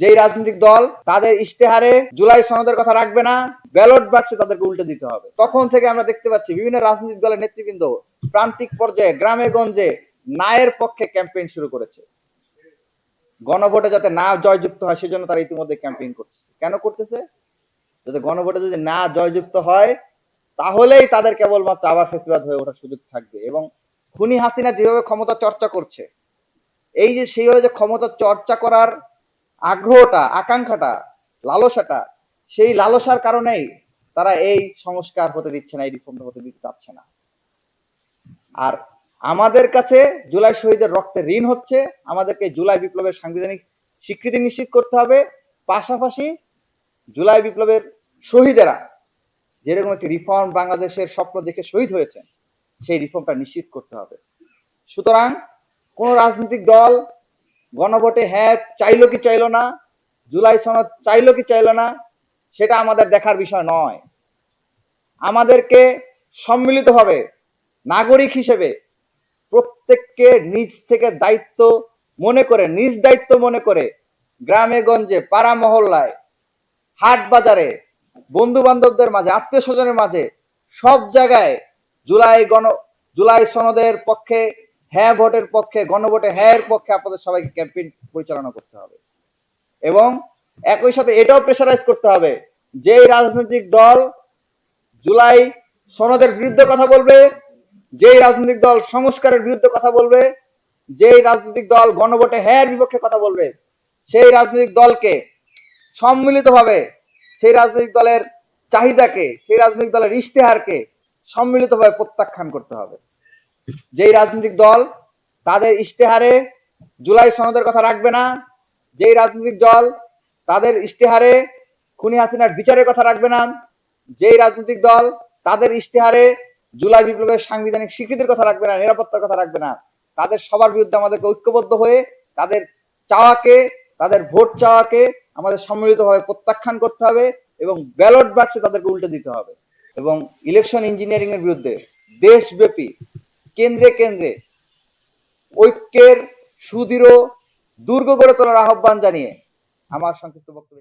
যেই রাজনৈতিক দল তাদের ইশতেহারে জুলাই সনদের কথা রাখবে না, ব্যালট বাক্সে তাদেরকে উল্টে দিতে হবে। তখন থেকে আমরা দেখতে পাচ্ছি বিভিন্ন রাজনৈতিক দলের নেতৃবৃন্দ প্রান্তিক পর্যায়ে গ্রামে গঞ্জে নায়ের পক্ষে ক্যাম্পেইন শুরু করেছে। গণভোটে যাতে না জয়যুক্ত হয় সেজন্য তারা ইতিমধ্যে ক্যাম্পেইন করছে। কেন করতেছে? যাতে গণভোটে যদি না জয়যুক্ত হয় তাহলেই তাদের কেবলমাত্র আবার ফেসিবাদ হয়ে ওঠার সুযোগ থাকবে। এবং খুনি হাসিনা যেভাবে ক্ষমতা চর্চা করছে, এই যে সেইভাবে যে ক্ষমতা চর্চা করার আগ্রহটা, আকাঙ্ক্ষাটা, লালসাটা, সেই লালসার কারণেই তারা এই সংস্কার হতে দিচ্ছে না, এই রিফর্মটা হতে দিতে চাচ্ছে না। আর আমাদের কাছে জুলাই শহীদের রক্তে ঋণ হচ্ছে, আমাদেরকে জুলাই বিপ্লবের সাংবিধানিক স্বীকৃতি নিশ্চিত করতে হবে। পাশাপাশি জুলাই বিপ্লবের শহীদেরা যেরকম একটি রিফর্ম বাংলাদেশের স্বপ্ন দেখে শহীদ হয়েছেন, সেই রিফর্মটা নিশ্চিত করতে হবে। সুতরাং কোন রাজনৈতিক দল গণভোটে হ্যাঁ চাইলো কি চাইলো না, জুলাই সনদ চাইলো কি চাইলো না, সেটা আমাদের দেখার বিষয় নয়। আমাদেরকে সম্মিলিতভাবে নাগরিক হিসেবে প্রত্যেককে নিজ থেকে দায়িত্ব মনে করে, নিজ দায়িত্ব মনে করে গ্রামে গঞ্জে, পাড়া মহল্লায়, হাট বাজারে, বন্ধু বান্ধবদের মাঝে, আত্মীয় স্বজনের মাঝে, সব জায়গায় জুলাই সনদের পক্ষে হ্যাঁ ভোটের পক্ষে, গণভোটে হ্যাঁ এর পক্ষে আপনাদের সবাইকে ক্যাম্পেইন পরিচালনা করতে হবে। এবং একই সাথে এটাও প্রেসারাইজ করতে হবে, যেই রাজনৈতিক দল জুলাই সনদের বিরুদ্ধে কথা বলবে, যেই রাজনৈতিক দল সংস্কারের বিরুদ্ধে কথা বলবে, যেই রাজনৈতিক দল গণভোটে হ্যাঁ বিপক্ষে কথা বলবে, সেই রাজনৈতিক দলকে সম্মিলিতভাবে সেই রাজনৈতিক দলের চাহিদাকে, সেই রাজনৈতিক দলের ইশতেহারকে সম্মিলিতভাবে প্রত্যাখ্যান করতে হবে। যেই রাজনৈতিক দল তাদের ইশতেহারে জুলাই সনদের কথা রাখবে না, যেই রাজনৈতিক দল তাদের ইশতেহারে খুনি হাসিনার বিচারের কথা রাখবে না, যেই রাজনৈতিক দল তাদের ইশতেহারে জুলাই বিপ্লবের সাংবিধানিক স্বীকৃতির কথা রাখবে না, নিরাপত্তার কথা রাখবে না, তাদের সবার বিরুদ্ধে আমাদেরকে ঐক্যবদ্ধ হয়ে তাদের চাওয়াকে, তাদের ভোট চাওয়াকে আমাদের সম্মিলিতভাবে প্রত্যাখ্যান করতে হবে এবং ব্যালট বাক্সে তাদেরকে উল্টে দিতে হবে। এবং ইলেকশন ইঞ্জিনিয়ারিং এর বিরুদ্ধে দেশব্যাপী কেন্দ্রে কেন্দ্রে ঐক্যের সুদৃঢ় দুর্গ গড়ে তোলার আহ্বান জানিয়ে আমার সংক্ষিপ্ত বক্তব্য